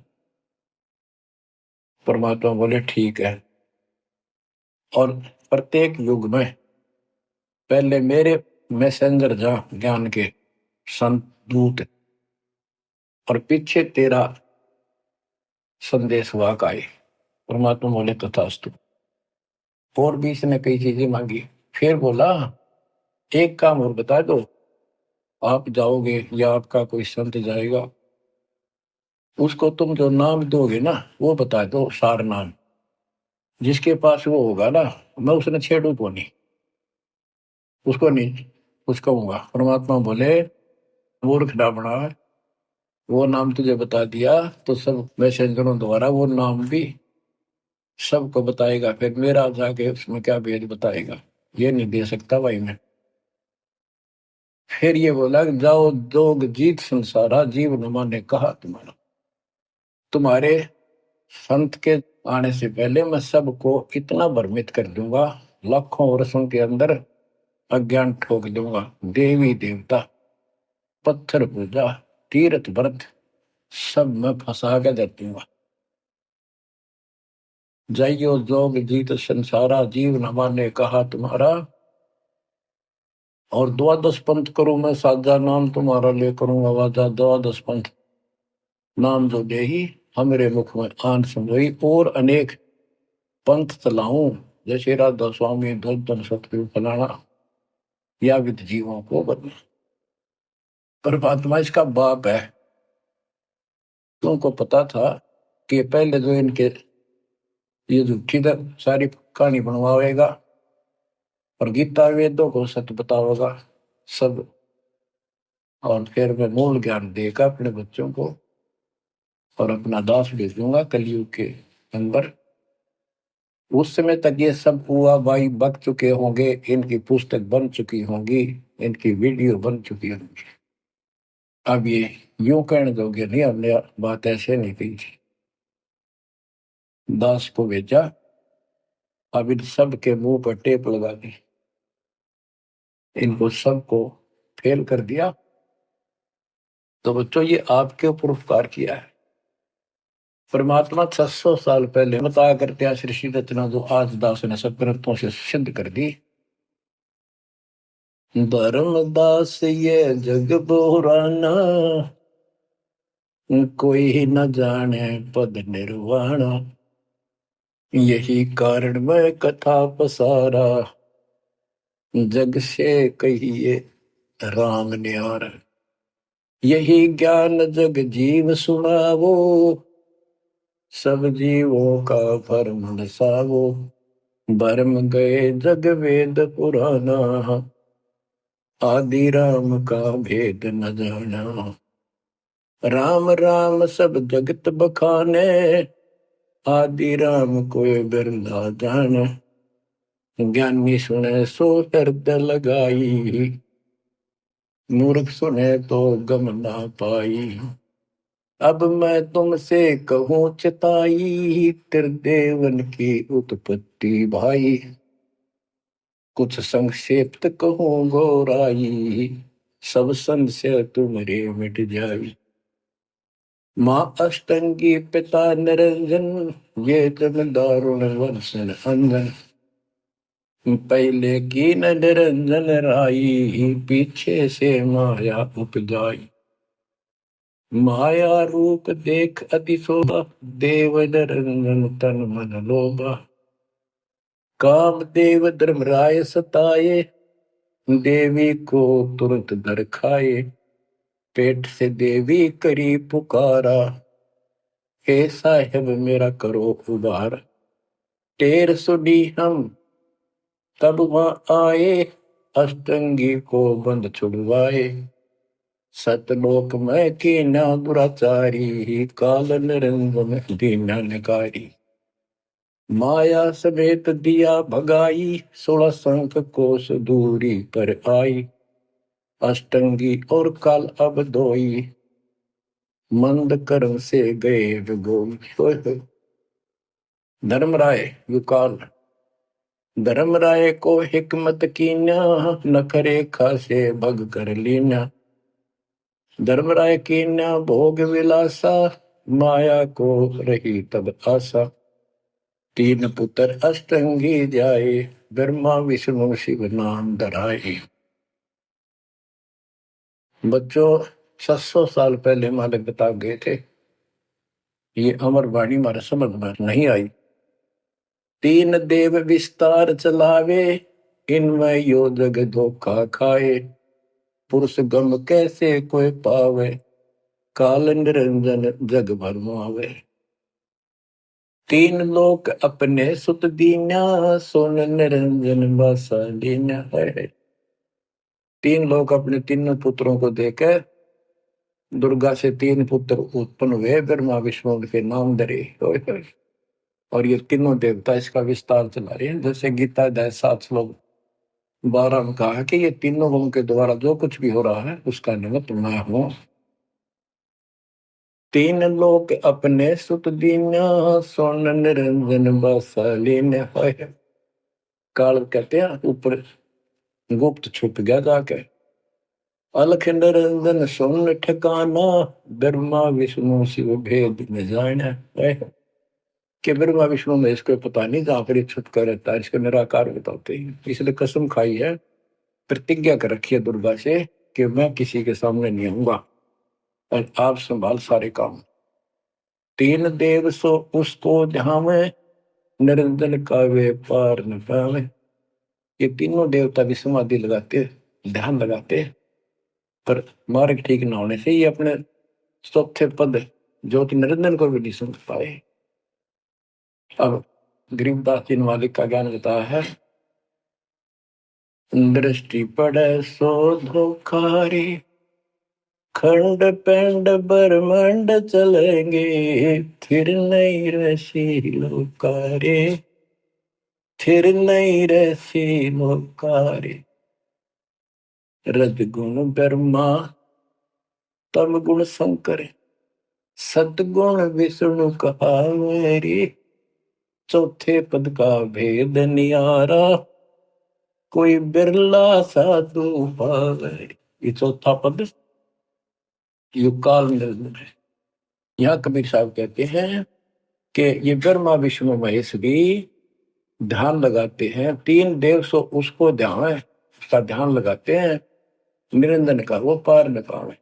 परमात्मा बोले ठीक है, और प्रत्येक युग में पहले मेरे मैसेंजर जा ज्ञान के संत दूत, और पीछे तेरा संदेश वाहक आए। परमात्मा बोले तथास्तु। और भी इसने कई चीजें मांगी। फिर बोला एक काम और बता दो, आप जाओगे या आपका कोई संत जाएगा, उसको तुम जो नाम दोगे ना वो बता दो, सार नाम जिसके पास वो होगा ना, मैं उसने छेड़ू को नहीं, उसको नहीं कुछ कहूंगा। परमात्मा बोले मूर्ख ना बना, वो नाम तुझे बता दिया तो सब मैसेंजरों द्वारा वो नाम भी सबको बताएगा, फिर मेरा जाके उसमें क्या भेद बताएगा, ये नहीं दे सकता भाई मैं। फिर ये बोला जाओ जोग जीत संसारा, जीव नुमा ने कहा तुम्हारा, तुम्हारे संत के आने से पहले मैं सबको इतना भ्रमित कर दूंगा, लाखों वर्षों के अंदर अज्ञान ठोक दूंगा। देवी देवता, पत्थर पूजा, तीर्थ व्रत सब मैं फंसा के दे दूंगा। जाइयो जोग जीत संसारा, जीव न माने कहा तुम्हारा, और द्वादश पंथ करूं मैं साजा, नाम तुम्हारा ले करूं आवाजा। द्वादश पंथ नाम जो देही, हमरे मुख में आन समोई, और अनेक पंथ चलाऊं, जैसे राधा स्वामी धन सतगुरु फलाना, या विद जीवों को बदला। परमात्मा इसका बाप है। तुमको पता था कि पहले जो इनके ये झूठी सारी कहानी बनवाएगा, और गीता वेदों को सत्य बताओगा सब, और फिर मैं मूल ज्ञान देगा अपने बच्चों को, और अपना दास भेजूंगा कलयुग के अंदर। उस समय तक ये सब हुआ भाई बक चुके होंगे, इनकी पुस्तक बन चुकी होंगी, इनकी वीडियो बन चुकी होंगी। अब ये यूं कहने दोगे नहीं, हमने बात ऐसे नहीं कही थी। दास को भेजा, अब इन सब के मुंह पर टेप लगा दी, इनको सबको फेल कर दिया। तो बच्चों ये आपके ऊपर उपकार किया है। परमात्मा 600 साल पहले बताया करते हैं सृष्टि रचना, जो आज दास ने सब ग्रंथों से सिद्ध कर दी। धर्मदास ये जग बोराना, कोई न जाने पद निर्वाणा, यही कारण मैं कथा पसारा, जग से कहिए राम न्यार। यही ज्ञान जग जीव सुनावो, सब जीवों का भरम नसावो। भरम गए जग वेद पुराना, आदि राम का भेद न जाना। राम राम सब जगत बखाने, आदि राम कोई बिरला जाने। ज्ञानी सुने सो हृदय लगाई, मूर्ख सुने तो गम ना पाई। अब मैं तुमसे कहूँ चिताई, त्रिदेवन की उत्पत्ति भाई। कुछ संक्षेप्त कहूँ गौराई, सब संशय तुम्हारे मिट जाई। माँ अष्टंगी पिता निरंजन, ये जग दारुण वर्षण अंजन। पहले की न निरंजन राई, पीछे से माया उपजाई। माया रूप देख अति शोभा, देव निरंजन तन मन लोभा। काम देव धर्मराय सताए, देवी को तुरंत दर खाए। पेट से देवी करी पुकारा, हे साहेब मेरा करो उबार। टेर सुनी हम तब वहां आए, अष्टंगी को बंद छुड़वाए। सतलोक में कीना दुराचारी, काल निरंजन दीना नकारी। माया समेत दिया भगाई, 16 संख कोस दूरी पर आई। अष्टंगी और काल अब दोई, मंद कर्म से गए विगोई। धर्मराय युकाल, धर्मराय को हिकमत कीन्या, नखरे खासे भग कर लीना। धर्मराय कीन्या भोग विलासा, माया को रही तब आशा। 3 पुत्र अष्टंगी जाए, ब्रह्मा विष्णु शिव नाम धराए। बच्चों 700 साल पहले मालिक बता गए थे, ये अमर वाणी हमारे समझ में नहीं आई। 3 देव विस्तार चलावे, इनमें यो जग धोखा खाए। पुरुष गम कैसे कोई पावे, काल निरंजन जग भरमावे। 3 लोक अपने सुत दीना, सोन निरंजन बासा लीना है। 3 लोग अपने तीनों पुत्रों को देकर दुर्गा से 3 पुत्र उत्पन्न हुए, ब्रह्मा विष्णु के नाम धरे। और ये तीनों देवता इसका विस्तार चला रहे हैं। जैसे गीता अध्याय 7 श्लोक 12 में कहा कि ये तीनों लोगों के द्वारा जो कुछ भी हो रहा है उसका निमित्त मैं हूं। 3 लोक अपने सुत दीना, सोन निरंजन बासालीन है। काल कहते हैं ऊपर गुप्त छुप गया जाके। अलख निरंजन सोन ठिकाना, ब्रह्मा विष्णु शिव भेद न जाना है। कि ब्रह्मा विष्णु में इसको पता नहीं, जहां पर छुपका रहता है इसको निराकार बताते हैं। इसलिए कसम खाई है, प्रतिज्ञा कर रखी है दुर्गा से कि मैं किसी के सामने नहीं आऊंगा और आप संभाल सारे काम। 3 देव सो उसको जहां में, निरंजन का वे पार न पावे। ये तीनों देवता भी समाधि लगाते, ध्यान लगाते, पर मार्ग ठीक न होने से ये अपने चौथे पद ज्योति निरंजन को भी नहीं समझ पाए। अब गरीबदास जी मालिक का ज्ञान बताया है। दृष्टि पड़े सो धोखारी, खंड पेंड ब्रह्मांड चलेंगे, फिर नहीं रसी लोकारे। फिर नहीं रसी लोकारे। रजगुण ब्रह्मा तम गुण शंकर, सतगुण विष्णु कहावेरी। चौथे पद का भेद नियारा, कोई बिरला साधु पावे। ये चौथा पद युकाल निरंजन है। यहाँ कबीर साहब कहते हैं कि ये ब्रह्मा विष्णु महेश भी ध्यान लगाते हैं। 3 देव सो उसको ध्यान है, उसका ध्यान लगाते हैं, निरंजन का वो पार न पावे।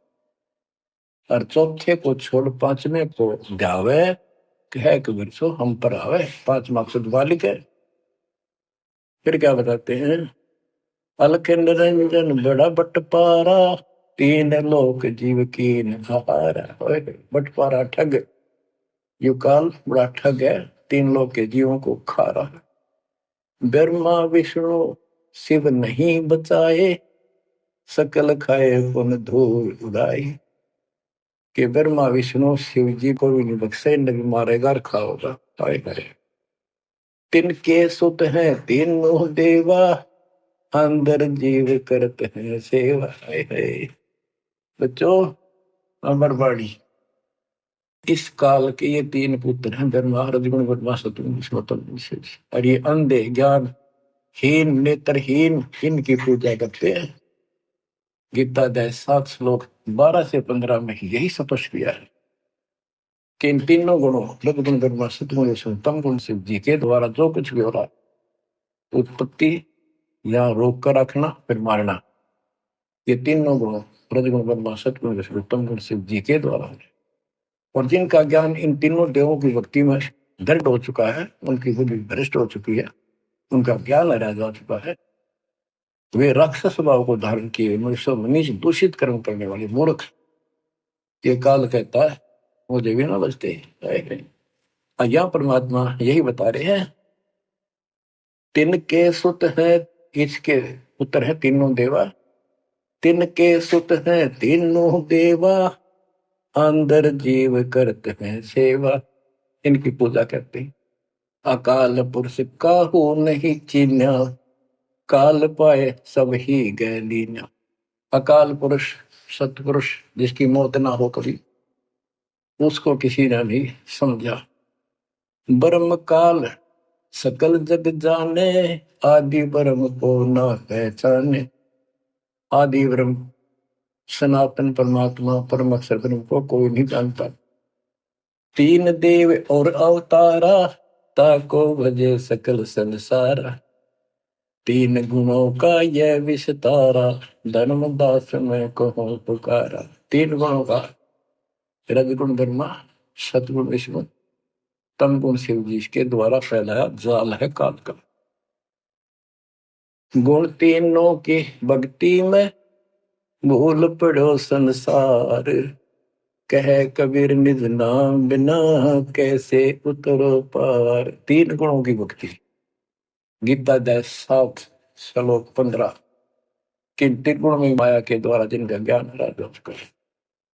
और चौथे को छोड़ 5वें को ध्यावे, कह कबीर सो हम पर आवे। 5 मकसद वालिक है। फिर क्या बताते हैं, अलख निरंजन बड़ा बटपारा, 3 लोक जीव की नहारा। बटपारा ठग, युकाल बड़ा ठग है, 3 लोक के जीवों को खा रहा है। ब्रह्मा विष्णु शिव नहीं बचाए, सकल खाए पुन धूल उड़ाए। कि ब्रह्मा विष्णु शिव जी को भी नहीं बख्शे, न भी मारेगा और खाओगा। हाय हाय। तिनके सुत हैं तीनों देवा, अंदर जीव करते हैं सेवा। हाय हाय। बच्चों, अमरवाड़ी इस काल के ये तीन पुत्र हैं, ब्रह्मा रजगुण ब्रह्मा सतगुण विष्णु। और ये अंधे ज्ञान हीन नेत्रहीन इनकी पूजा करते हैं। गीता अध्याय 7 श्लोक 12 से 15 में यही स्पष्ट किया है कि इन तीनों गुणों रजगुण ब्रह्मा सतगुण विष्णु तम गुण शिव जी के द्वारा जो कुछ भी हो रहा है, उत्पत्ति या रोक कर रखना फिर मारना, ये तीनों गुणों रजगुण ब्रह्मा सतगुण विष्णु तम गुण शिव जी के द्वारा है। और जिनका ज्ञान इन तीनों देवों की भक्ति में दृढ़ हो चुका है, उनकी बुद्धि भ्रष्ट हो चुकी है, उनका ज्ञान हरा जा चुका है, वे राक्षस भाव को धारण किए मनुष्य नीच दूषित कर्म करने वाले मूर्ख, ये काल कहता है मुझे भी ना बचते। यहाँ परमात्मा यही बता रहे हैं, तिनके सुत है, इसके पुत्र है तीनों देवा, तिनके सुत है तीनों देवा, अंदर जीव करते हैं सेवा। इनकी पूजा करते हैं। अकाल पुरुष काहू नहीं चीन्या, काल पाए सब ही गए लीन्या। अकाल पुरुष सतपुरुष जिसकी मौत ना हो कभी, उसको किसी ने भी समझा। ब्रह्म काल सकल जग जाने, आदि ब्रह्म को ना पहचाने। आदि ब्रह्म सनातन परमात्मा परम अक्षर ब्रह्म को कोई नहीं जानता। तीन देव और अवतारा, ताको भजे सकल संसारा। तीन गुणों का यह विस्तारा, धर्मदास में कहूँ पुकारा। तीन गुणों का रजगुण ब्रह्मा सतगुण विष्णु तम गुण शिव जी के द्वारा फैलाया जाल है काल का। गुण तीनों की भक्ति में भूल पड़ो संसार, कह कबीर निज नाम बिना कैसे उतरो पार। तीन गुणों की भक्ति, गीता अध्याय 7 श्लोक 15। किन तीन गुणों में माया के द्वारा जिनका ज्ञान हरा चुका है,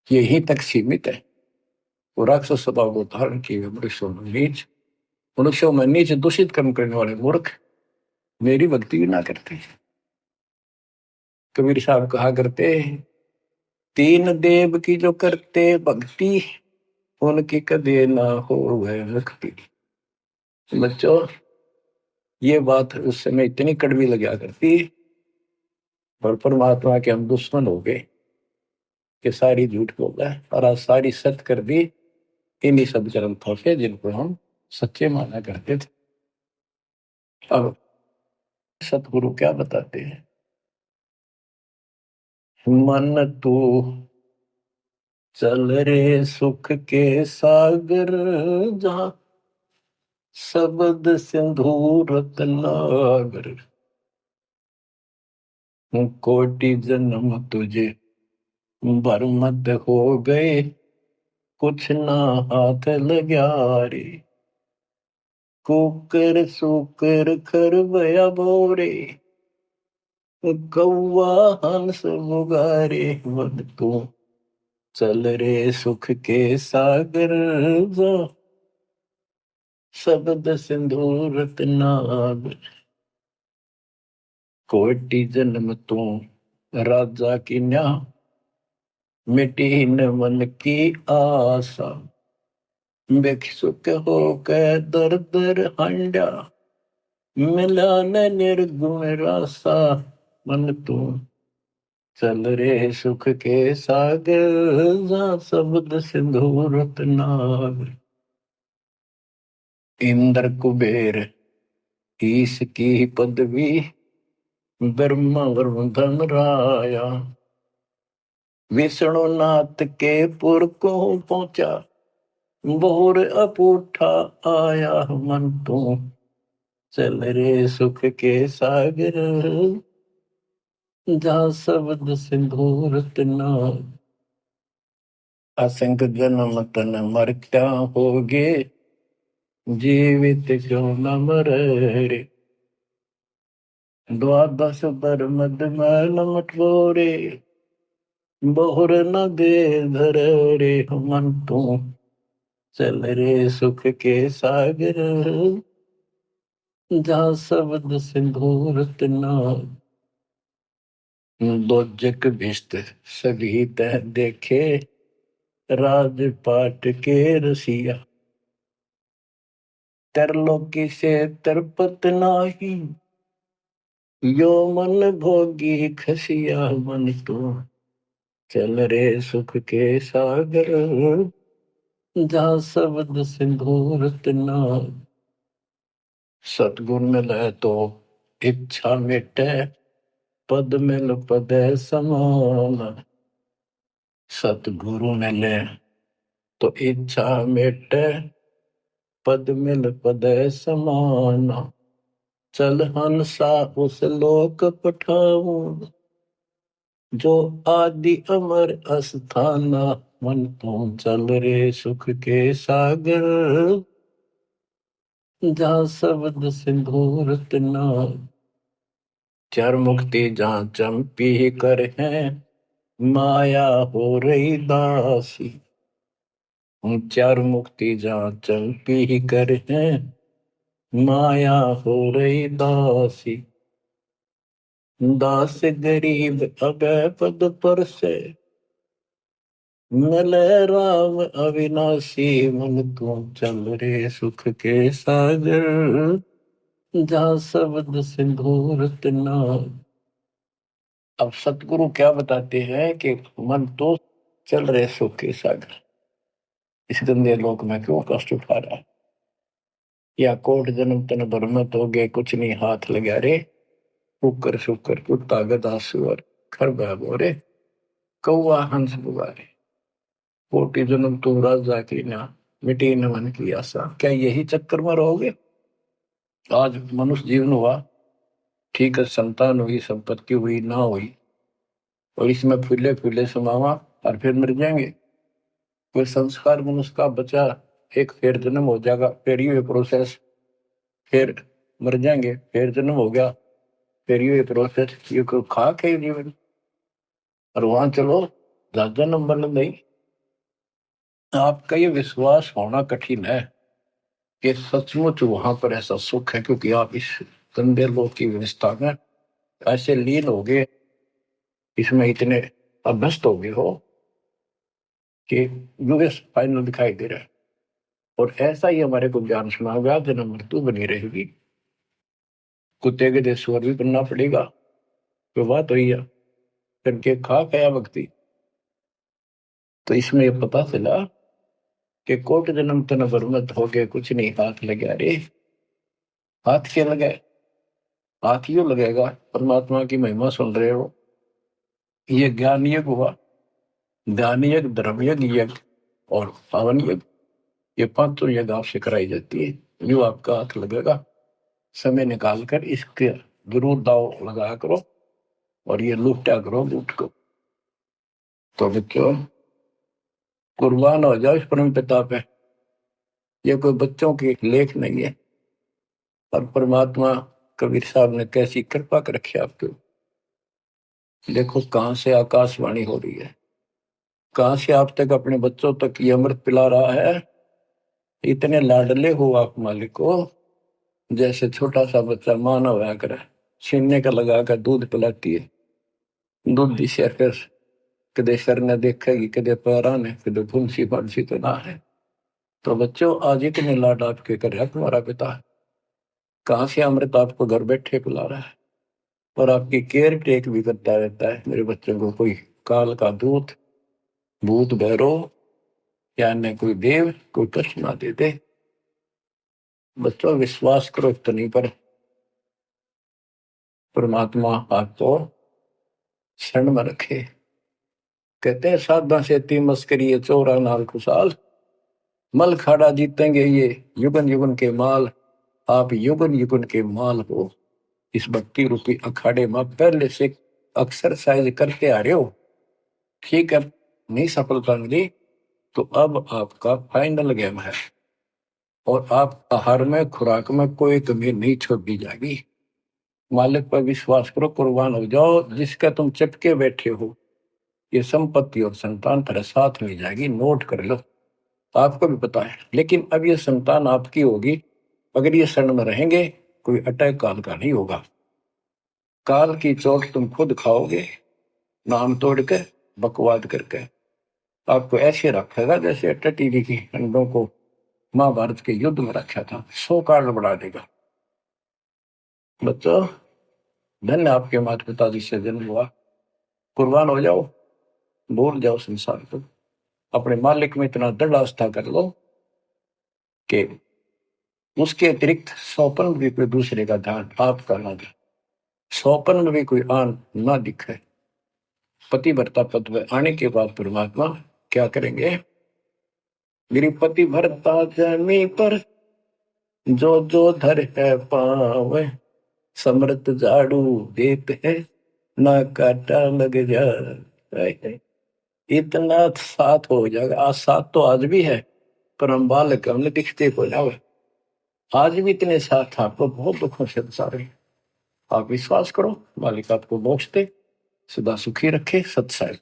यही तक सीमित है। वो राक्षस स्वभाव को धारण किए मनुष्यों में नीच दूषित कर्म करने वाले मूर्ख मेरी भक्ति भी ना करते। कबीर साहब कहा करते, तीन देव की जो करते भक्ति, उनकी कदे ना हो वह मुक्ति। बच्चों, ये बात उस समय इतनी कड़वी लगा करती, और परमात्मा के हम दुश्मन हो गए कि सारी झूठ बोल रहा है, और आज सारी सत्य कर दी इन्हीं सब ग्रंथों से जिनको हम सच्चे माना करते थे। अब सतगुरु क्या बताते हैं, मन तू चल रे सुख के सागर, जहां शब्द सिंधु रत्नागर। कोटि जन्म तुझे बर्मद हो गए, कुछ ना हाथ लग्या रे। कुकर सुकर खरबया बोरे, कौआ हंस मुगारे। मन तू चल रे सुख के सागर, शब्द सिंधु रत्नागर। कोटि जन्म तू राजा की न्या, मिटी न मन की आशा। भिक्षुक हो के दर दर हंडा, मिला न निर्गुण रासा। मन तू चल रे सुख के सागर, जा शब्द सिंधु रत्नागर। इंद्र कुबेर ईश की पदवी, ब्रह्मा वरुण धन राया। विष्णुनाथ के पुर को पहुंचा, बोर अपूठा आया। मन तू चल रे सुख के सागर, जहाँ शब्द सिंधु रत्नागर। असंख्य जन्म तन मरता होगे, जीवित क्यों न मरे रे। द्वादश बर मद मैल मटोरे, बहुर न दे धर रे मन तू, चल रे सुख के सागर, जहाँ शब्द सिंदूर तना, दोजक भिष्ट सभी तह देखे, राजपाट के रसिया, तरलोकी से तरपत नाही, यो मन भोगी खसिया मन तू, चल रे सुख के सागर, जहाँ शब्द सिंदूर तना। सतगुण मिले तो इच्छा मिटे, पद मिल पद समान। सतगुरु मिले तो इच्छा मिटे, पद मिल पद समान। चल हंसा उस लोक पठाऊं, जो आदि अमर अस्थाना, मन तुम चल रे सुख के सागर, जहाँ शब्द सिंदूर तना। चार मुक्ति जहाँ चंपी कर है, माया हो रही दासी। चार मुक्ति जहाँ चंपी कर है, माया हो रही दासी। दास गरीब अभय पद पर से, मिले राम अविनाशी। मन तू चल रे सुख के सागर, जहाँ शब्द सिंदूर तना। अब सतगुरु क्या बताते हैं कि मन तो चल रहे सुख के सागर, इस गंदे लोक में क्यों कष्ट उठा रहा है, या कोट जन्म तन भर में तो गए कुछ नहीं हाथ लगा रे। कुकर शुकर कुत्ता गधा सुअर खरबा बोरे, कौआ हंस बुआरे, कोटि जन्म तू राजा की ना, मिटी न मन की आशा। क्या यही चक्कर में रहोगे? आज मनुष्य जीवन हुआ, ठीक है, संतान हुई, संपत्ति हुई ना हुई, और इसमें फूले फूले समावा और फिर मर जाएंगे। कोई संस्कार मनुष्य का बचा, एक फिर जन्म हो जाएगा, फिर ये प्रोसेस, फिर मर जाएंगे, फिर जन्म हो गया, फिर ये प्रोसेस, ये कोई खाक है जीवन। और वहां चलो ज्यादा नंबर नहीं। आपका ये विश्वास होना कठिन है कि सचमुच वहां पर ऐसा सुख है, क्योंकि आप इस गंदे लोक की व्यवस्था में ऐसे लीन हो गए, इसमें इतने अभ्यस्त हो गए हो कि यूएस फाइनल दिखाई दे रहा है। और ऐसा ही हमारे को ज्ञान सुना गया, जन्म मृत्यु बनी रहेगी, कुत्ते के देश स्वर भी बनना पड़ेगा। तो बात हुई है, करके खा गया भक्ति। तो इसमें ये पता चला कि कोट जन्म तन बरमत हो गए, कुछ नहीं हाथ लगे रे। हाथ क्या लगे? हाथ यूं लगेगा, परमात्मा की महिमा सुन रहे हो, ये ज्ञान यज्ञ हुआ, ध्यान यज्ञ, धर्म यज्ञ, यज्ञ और पावन यज्ञ, ये पांचों यज्ञ आपसे कराई जाती है। यूं आपका हाथ लगेगा, समय निकाल कर इसके जरूर दाव लगा करो, और ये लूटा करो लूट को। तो बच्चों, कुर्बान हो जाओ इस परम पिता पे। ये कोई बच्चों की लेख नहीं है, और परमात्मा कबीर साहब ने कैसी कृपा कर रखी आपके। देखो कहां से आकाशवाणी हो रही है, कहां से आप तक अपने बच्चों तक ये अमृत पिला रहा है। इतने लाडले हो आप मालिक को, जैसे छोटा सा बच्चा माना हुआ करे, छीनने का लगा कर दूध पिलाती है। दूध दिशा फिर कदे सर ने देखेगी, कदे पैरा ने, कदे फुंसी फांसी तो ना है। तो बच्चों, आज इतने लाड आपके कर रहा तुम्हारा पिता, कहां से अमृत आपको घर बैठे पिला रहा है, और आपकी केयर टेक भी करता रहता है। मेरे बच्चों को कोई काल का दूत, भूत भैरव या अन्य कोई देव कोई कष्ट ना दे दे। बच्चों, विश्वास करो इतनी पर, परमात्मा आपको शरण में रखे। कहते हैं साधा से ती मस्करी चौरा नाल खुशाल, मल खाड़ा जीतेंगे ये युगन युगन के माल। आप युगन युगन के माल हो, इस भक्ति रूपी अखाड़े में पहले से एक्सरसाइज करते आ रहे हो। ठीक है, नहीं सफलता मिली तो अब आपका फाइनल गेम है, और आप आहार में खुराक में कोई कमी नहीं छोड़ दी जाएगी। मालिक पर विश्वास करो, कुर्बान हो जाओ। जिसका तुम चिपके बैठे हो, ये संपत्ति और संतान तेरे साथ में जाएगी, नोट कर लो। आपको भी पता है, लेकिन अब ये संतान आपकी होगी अगर ये शरण में रहेंगे। कोई अटैक काल का नहीं होगा। काल की चोट तुम खुद खाओगे, नाम तोड़ के, बकवाद करके। आपको ऐसे रखेगा जैसे टटीरी की अंडों को महाभारत के युद्ध में रखा था, 100 काल बढ़ा देगा। बच्चों, धन्य आपके माता पिता जिससे जन्म हुआ। कुर्बान हो जाओ, भूल जाओ संसार को। अपने मालिक में इतना दृढ़ आस्था कर लो कि उसके अतिरिक्त सौपन में भी कोई दूसरे का ध्यान आपका ना दे, सौपन में भी कोई आन ना दिखे। पतिव्रता पद में आने के बाद परमात्मा क्या करेंगे? गिरिपति भरता जमी पर जो जो धर है पावे, समृत झाड़ू देते है ना काटा लग जाए। इतना साथ हो जाएगा। आज साथ तो आज भी है, पर हम बालक हमने दिखते को जावे। आज भी इतने साथ आपको बहुत दुखों से सारे। आप विश्वास करो, मालिक आपको मोक्ष दे, सदा सुखी रखे। सत्संग।